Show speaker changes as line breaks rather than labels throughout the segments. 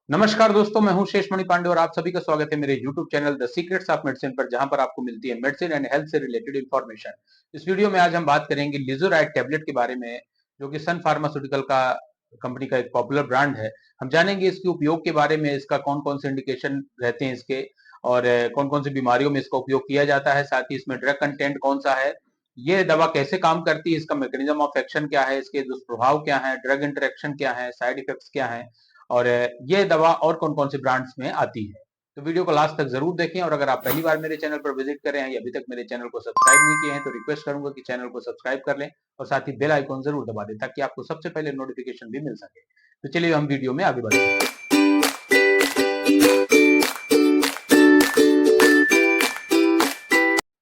नमस्कार दोस्तों, मैं हूं शेषमणि पांडे और आप सभी का स्वागत है मेरे YouTube channel the secrets of medicine पर, जहां पर आपको मिलती है मेडिसिन एंड हेल्थ से रिलेटेड इंफॉर्मेशन। इस वीडियो में आज हम बात करेंगे लिजोराइड टैबलेट के बारे में, जो कि सन फार्मास्यूटिकल का कंपनी का एक पॉपुलर ब्रांड है। हम जानेंगे इसके उपयोग के बारे में, इसका कौन कौन से इंडिकेशन रहते हैं इसके, और कौन कौन सी बीमारियों में इसका उपयोग किया जाता है। साथ ही इसमें ड्रग कंटेंट कौन सा है, ये दवा कैसे काम करती है, इसका मैकेनिज्म ऑफ एक्शन क्या है, इसके दुष्प्रभाव क्या है, ड्रग इंटरेक्शन क्या है, साइड इफेक्ट्स क्या है, और ये दवा और कौन-कौन से ब्रांड्स में आती है। तो वीडियो को लास्ट तक जरूर देखें, और अगर आप पहली बार मेरे चैनल पर विजिट कर रहे हैं या अभी तक मेरे चैनल को सब्सक्राइब नहीं किए हैं तो रिक्वेस्ट करूंगा कि चैनल को सब्सक्राइब कर लें और साथ ही बेल आइकॉन जरूर दबा दें, ताकि आपको सबसे पहले नोटिफिकेशन भी मिल सके। तो चलिए हम वीडियो में आगे बढ़ते हैं।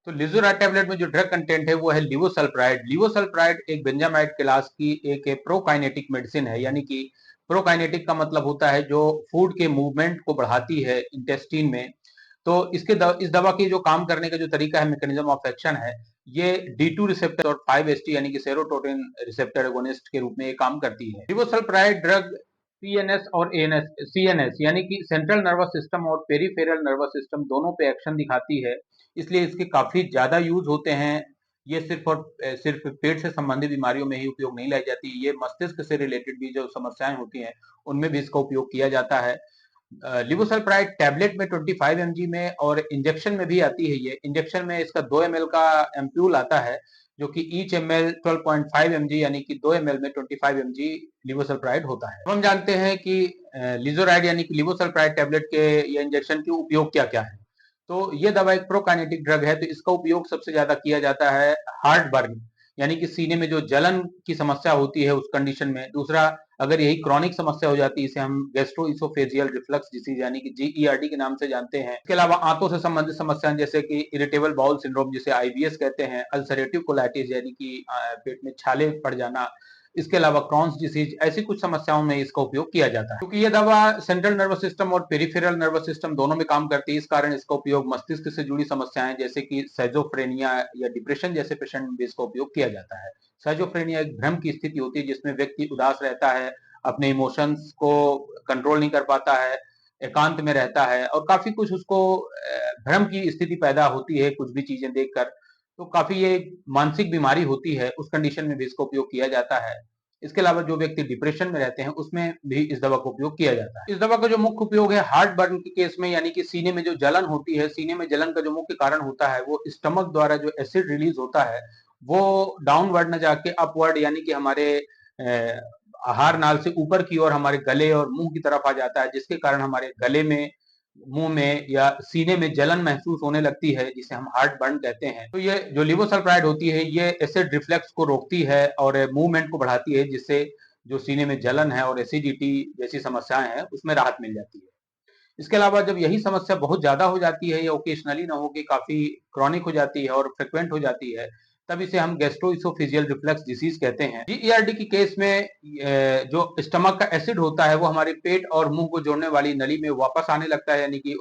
तो लिजोराइड टैबलेट में जो ड्रग कंटेंट है वो है लिवोसल्प्राइड। लिवोसल्प्राइड एक बेंजामाइड क्लास की एक प्रोकाइनेटिक मेडिसिन है, यानी कि प्रोकाइनेटिक का मतलब होता है जो फूड के मूवमेंट को बढ़ाती है इंटेस्टीन में। तो इस दवा की जो काम करने का जो तरीका है, मैकेनिज्म ऑफ एक्शन है, ये D2 रिसेप्टर और 5-HT यानी कि सेरोटोनिन रिसेप्टर एगोनिस्ट के रूप में ये काम करती है। लिवोसल्प्राइड ड्रग पीएनएस और एएनएस सीएनएस यानी कि सेंट्रल नर्वस सिस्टम और पेरिफेरल नर्वस सिस्टम दोनों पे एक्शन दिखाती है, इसलिए इसके काफी ज्यादा यूज होते हैं। ये सिर्फ पेट से संबंधित बीमारियों में ही उपयोग नहीं लाई जाती, ये मस्तिष्क से रिलेटेड भी जो समस्याएं होती हैं उनमें भी इसका उपयोग किया जाता है। लिवोसल्प्राइड टैबलेट में 25 mg में और इंजेक्शन में भी आती है। ये इंजेक्शन में इसका 2 ml का एम्प्यूल आता है, जो कि ईच ml 12.5 mg यानी कि 2 ml में 25 mg लिवोसल्प्राइड होता है। हम जानते हैं कि लिजोराइड यानी कि लिवोसल्प्राइड टैबलेट के या इंजेक्शन के उपयोग क्या क्या है। तो ये दवा एक प्रोकाइनेटिक ड्रग है, तो इसका उपयोग सबसे ज्यादा किया जाता है हार्ट बर्न, यानी कि सीने में जो जलन की समस्या होती है उस कंडीशन में। दूसरा, अगर यही क्रॉनिक समस्या हो जाती है, इसे हम गैस्ट्रोइसोफेजियल रिफ्लक्स डिसीज यानी कि जीईआरडी के नाम से जानते हैं। इसके अलावा आंतों से संबंधित समस्याएं जैसे कि इरिटेबल बाउल सिंड्रोम जिसे आईबीएस कहते हैं, अल्सरेटिव कोलाइटिस यानी कि पेट में छाले पड़ जाना, इसके अलावा क्रॉन्स डिसीज, ऐसी कुछ समस्याओं में इसका उपयोग किया जाता है। क्योंकि ये दवा सेंट्रल नर्वस सिस्टम और पेरिफेरल नर्वस सिस्टम दोनों में काम करती है, इस कारण इसका उपयोग मस्तिष्क से जुड़ी समस्याएं जैसे कि साइजोफ्रेनिया या डिप्रेशन जैसे पेशेंट में भी इसका उपयोग किया जाता है। साइजोफ्रेनिया एक भ्रम की स्थिति होती है जिसमें व्यक्ति उदास रहता है, अपने इमोशंस को कंट्रोल नहीं कर पाता है, एकांत में रहता है और काफी कुछ उसको भ्रम की स्थिति पैदा होती है कुछ भी चीजें देखकर। तो काफी ये मानसिक बीमारी होती है, उस कंडीशन में भी इसका उपयोग किया जाता है। इसके अलावा जो व्यक्ति डिप्रेशन में रहते हैं उसमें भी इस दवा का उपयोग किया जाता है। इस दवा का जो मुख्य उपयोग है हार्ट बर्न के केस में, यानी कि सीने में जो जलन होती है, सीने में जलन का जो मुख्य कारण होता है वो स्टमक द्वारा जो एसिड रिलीज होता है वो डाउनवर्ड न जाके अपवर्ड यानी कि हमारे आहार नाल से ऊपर की ओर हमारे गले और मुंह की तरफ आ जाता है, जिसके कारण हमारे गले में, मुंह में या सीने में जलन महसूस होने लगती है, जिसे हम हार्ट बर्न कहते हैं। तो ये जो लिवोसल्प्राइड होती है ये एसिड रिफ्लेक्स को रोकती है और मूवमेंट को बढ़ाती है, जिससे जो सीने में जलन है और एसिडिटी जैसी समस्याएं हैं उसमें राहत मिल जाती है। इसके अलावा जब यही समस्या बहुत ज्यादा हो जाती है या ओकेशनली ना हो के काफी क्रॉनिक हो जाती है और फ्रिक्वेंट हो जाती है, तब इसे हम गैस्ट्रोइसोफेजियल रिफ्लक्स डिसीज कहते हैं। जीईआरडी की केस में जो स्टमक का एसिड होता है वो हमारे पेट और मुंह को जोड़ने वाली नली में वापस आने लगता है, यानी कि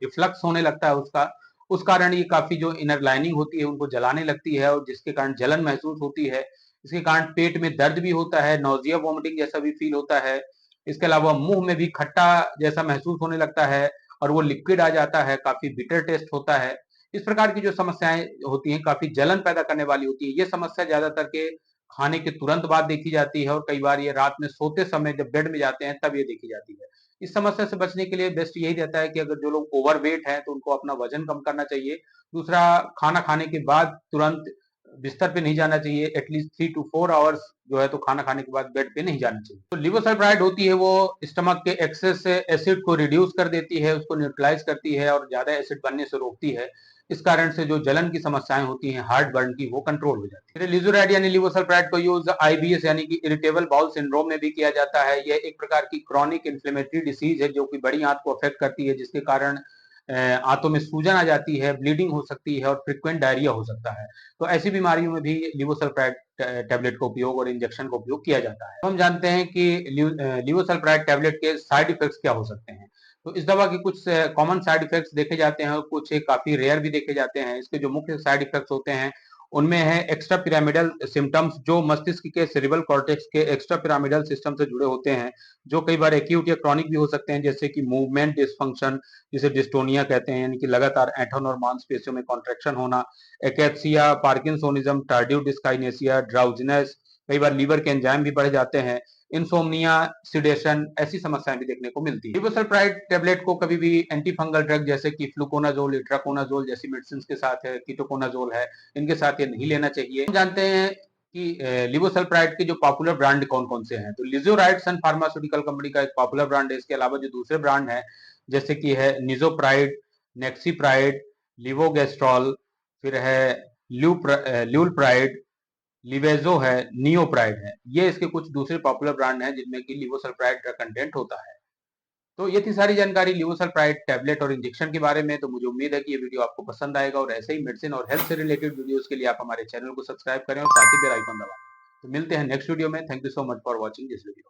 रिफ्लक्स होने लगता है उसका। उस कारण ये काफी जो इनर लाइनिंग होती है उनको जलाने लगती है और जिसके कारण जलन महसूस होती है। इसके कारण पेट में दर्द भी होता है, नौजिया वॉमिटिंग जैसा भी फील होता है। इसके अलावा मुंह में भी खट्टा जैसा महसूस होने लगता है और वो लिक्विड आ जाता है, काफी बिटर टेस्ट होता है। इस प्रकार की जो समस्याएं होती हैं काफी जलन पैदा करने वाली होती है। ये समस्या ज्यादातर के खाने के तुरंत बाद देखी जाती है और कई बार ये रात में सोते समय जब बेड में जाते हैं तब ये देखी जाती है। इस समस्या से बचने के लिए बेस्ट यही रहता है कि अगर जो लोग ओवरवेट हैं तो उनको अपना वजन कम करना चाहिए। दूसरा, खाना खाने के बाद तुरंत बिस्तर पे नहीं जाना चाहिए, एटलीस्ट 3 to 4 आवर्स जो है तो खाना खाने के बाद बेड पे नहीं जाना चाहिए। तो लिवोसल्प्राइड होती है वो स्टमक के एक्सेस से एसिड को रिड्यूस कर देती है, उसको न्यूट्रलाइज करती है और ज्यादा एसिड बनने से रोकती है। इस कारण से जो जलन की समस्याएं होती हैं हार्ट बर्न की, वो कंट्रोल हो जाती है। लिजोराइड यानी लिवोसल्प्राइड को यूज आईबीएस यानी कि इरिटेबल बाउल सिंड्रोम में भी किया जाता है। यह एक प्रकार की क्रॉनिक इन्फ्लेमेटरी डिसीज है जो कि बड़ी आंत को अफेक्ट करती है, जिसके कारण आंतों में सूजन आ जाती है, ब्लीडिंग हो सकती है और फ्रिक्वेंट डायरिया हो सकता है। तो ऐसी बीमारियों में भी लिवोसल्प्राइड टैबलेट का उपयोग और इंजेक्शन का उपयोग किया जाता है। तो हम जानते हैं कि लिवोसल्प्राइड टैबलेट के साइड इफेक्ट्स क्या हो सकते हैं। तो इस दवा के कुछ कॉमन साइड इफेक्ट्स देखे जाते हैं और कुछ काफी रेयर भी देखे जाते हैं। इसके जो मुख्य साइड इफेक्ट्स होते हैं उनमें है एक्स्ट्रा पिरामिडल सिम्टम्स, जो मस्तिष्क के सेरिब्रल कॉर्टेक्स के एक्स्ट्रा पिरामिडल सिस्टम से जुड़े होते हैं, जो कई बार एक्यूट या क्रॉनिक भी हो सकते हैं, जैसे कि मूवमेंट डिसफंक्शन, जिसे डिस्टोनिया कहते हैं, यानी कि लगातार ऐंठन और मांसपेशियों में कॉन्ट्रैक्शन होना, एकैप्सिया, पार्किंसोनिज्म, टार्डिव डिस्काइनेसिया, ड्राउजीनेस, कई बार लीवर के एंजाइम भी बढ़ जाते हैं, इंसोम्निया, सिडेशन, ऐसी समस्याएं भी देखने को मिलती है। लिवोसल्प्राइड टैबलेट को कभी भी एंटी फंगल ड्रग जैसे कि फ्लूकोनाजोल, इट्राकोनाजोल जैसी मेडिसिन के साथ है, कीटोकोनाजोल है, इनके साथ ये नहीं लेना चाहिए। हम जानते हैं कि लिवोसल्प्राइड के जो पॉपुलर ब्रांड कौन कौन से हैं, तो लिजोराइड सन फार्मास्यूटिकल कंपनी का एक पॉपुलर ब्रांड है। इसके अलावा जो दूसरे ब्रांड है, जैसे कि है निजोप्राइड, नेक्सीप्राइड, लिवोगेस्ट्रॉल, फिर है ल्यूलप्राइड, लिवेजो है, नियोप्राइड है, ये इसके कुछ दूसरे पॉपुलर ब्रांड हैं जिनमें कि लिवोसल्प्राइड का कंटेंट होता है। तो ये थी सारी जानकारी लिवोसल्प्राइड टैबलेट और इंजेक्शन के बारे में। तो मुझे उम्मीद है कि ये वीडियो आपको पसंद आएगा, और ऐसे ही मेडिसिन और हेल्थ से रिलेटेड वीडियोस के लिए आप हमारे चैनल को सब्सक्राइब करें और साथ ही बेल आइकन दबाएं। तो मिलते हैं नेक्स्ट वीडियो में। Thank you so much for watching this video.